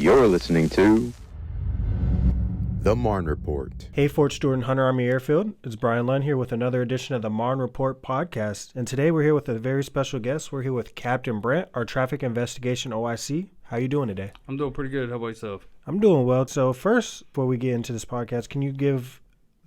You're listening to the Marne Report. Hey, Fort Stewart and Hunter Army Airfield. It's Brian Lunn here with another edition of the Marne Report podcast. And today we're here with a very special guest. We're here with Captain Brent, our traffic investigation OIC. How you doing today? I'm doing pretty good. How about yourself? I'm doing well. So first, before we get into this podcast, can you give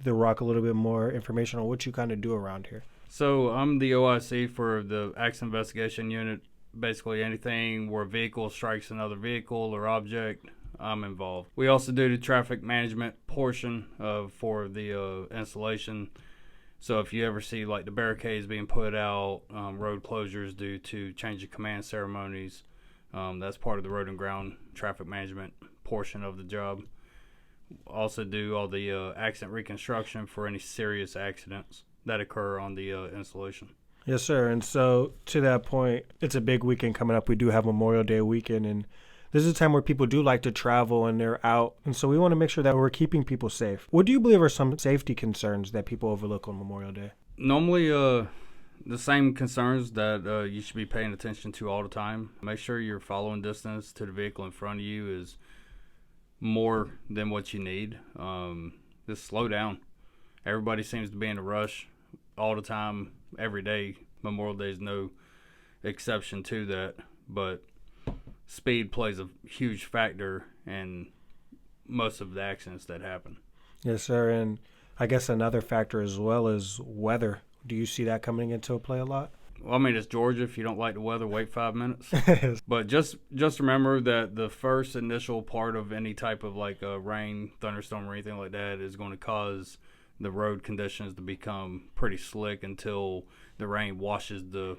the Rock a little bit more information on what you kind of do around here? So I'm the OIC for the accident investigation unit. Basically anything where a vehicle strikes another vehicle or object, I'm involved. We also do the traffic management portion for the installation. So if you ever see like the barricades being put out, road closures due to change of command ceremonies, that's part of the road and ground traffic management portion of the job. Also do all the accident reconstruction for any serious accidents that occur on the installation. Yes, sir. And so to that point, it's a big weekend coming up. We do have Memorial Day weekend, and this is a time where people do like to travel and they're out. And so we want to make sure that we're keeping people safe. What do you believe are some safety concerns that people overlook on Memorial Day? Normally, the same concerns that you should be paying attention to all the time. Make sure your following distance to the vehicle in front of you is more than what you need. Just slow down. Everybody seems to be in a rush all the time, every day. Memorial Day is no exception to that, but speed plays a huge factor in most of the accidents that happen. Yes, sir. And I guess another factor as well is weather. Do you see that coming into play a lot? Well, I mean, it's Georgia. If you don't like the weather, wait 5 minutes. But just remember that the first initial part of any type of like a rain, thunderstorm, or anything like that is going to cause the road conditions to become pretty slick until the rain washes the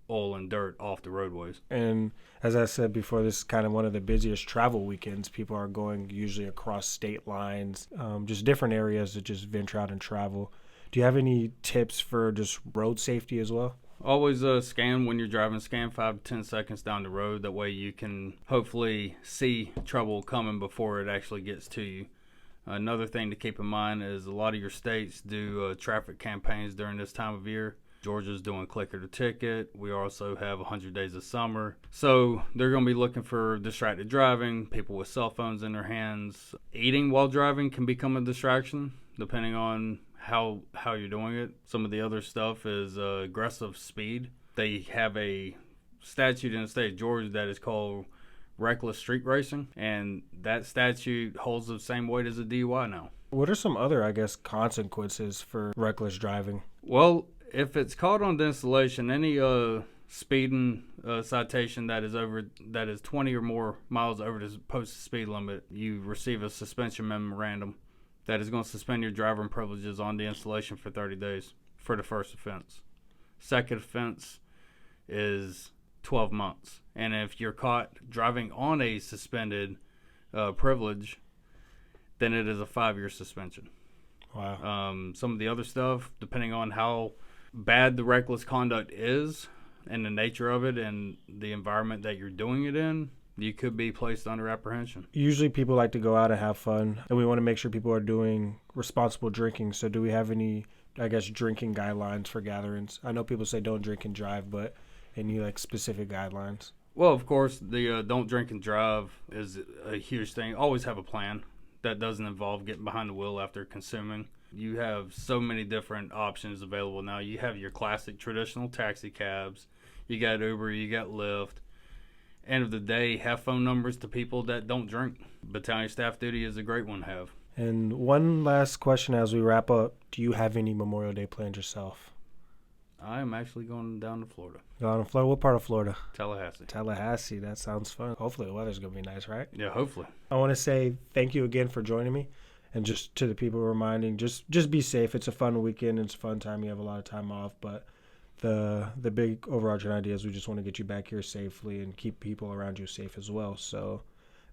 oil and dirt off the roadways. And as I said before, this is kind of one of the busiest travel weekends. People are going usually across state lines, just different areas to just venture out and travel. Do you have any tips for just road safety as well? Always scan when you're driving. Scan 5 to 10 seconds down the road. That way you can hopefully see trouble coming before it actually gets to you. Another thing to keep in mind is a lot of your states do traffic campaigns during this time of year. Georgia's doing clicker to ticket. We also have 100 days of summer. So they're going to be looking for distracted driving, people with cell phones in their hands. Eating while driving can become a distraction depending on how you're doing it. Some of the other stuff is aggressive speed. They have a statute in the state of Georgia that is called reckless street racing, and that statute holds the same weight as a DUI now. What are some other, consequences for reckless driving? Well, if it's caught on the installation, any speeding citation that is 20 or more miles over the posted speed limit, you receive a suspension memorandum that is going to suspend your driving privileges on the installation for 30 days for the first offense. Second offense is 12 months. And if you're caught driving on a suspended privilege, then it is a 5-year suspension. Wow. Some of the other stuff, depending on how bad the reckless conduct is and the nature of it and the environment that you're doing it in, you could be placed under apprehension. Usually people like to go out and have fun, and we want to make sure people are doing responsible drinking. So do we have any, drinking guidelines for gatherings? I know people say don't drink and drive, but any specific guidelines? Well, of course, the don't drink and drive is a huge thing. Always have a plan that doesn't involve getting behind the wheel after consuming. You have so many different options available now. You have your classic traditional taxi cabs. You got Uber, you got Lyft. End of the day, have phone numbers to people that don't drink. Battalion staff duty is a great one to have. And one last question as we wrap up. Do you have any Memorial Day plans yourself? I am actually going down to Florida. Going to Florida? What part of Florida? Tallahassee. Tallahassee. That sounds fun. Hopefully the weather's going to be nice, right? Yeah, hopefully. I want to say thank you again for joining me. And just to the people reminding, just be safe. It's a fun weekend. It's a fun time. You have a lot of time off. But the big overarching idea is we just want to get you back here safely and keep people around you safe as well. So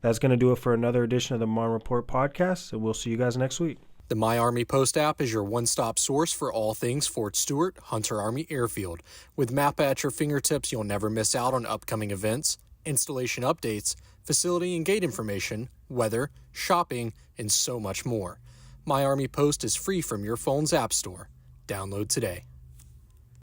that's going to do it for another edition of the Marne Report podcast. And we'll see you guys next week. The My Army Post app is your one-stop source for all things Fort Stewart, Hunter Army Airfield. With map at your fingertips, you'll never miss out on upcoming events, installation updates, facility and gate information, weather, shopping, and so much more. My Army Post is free from your phone's app store. Download today.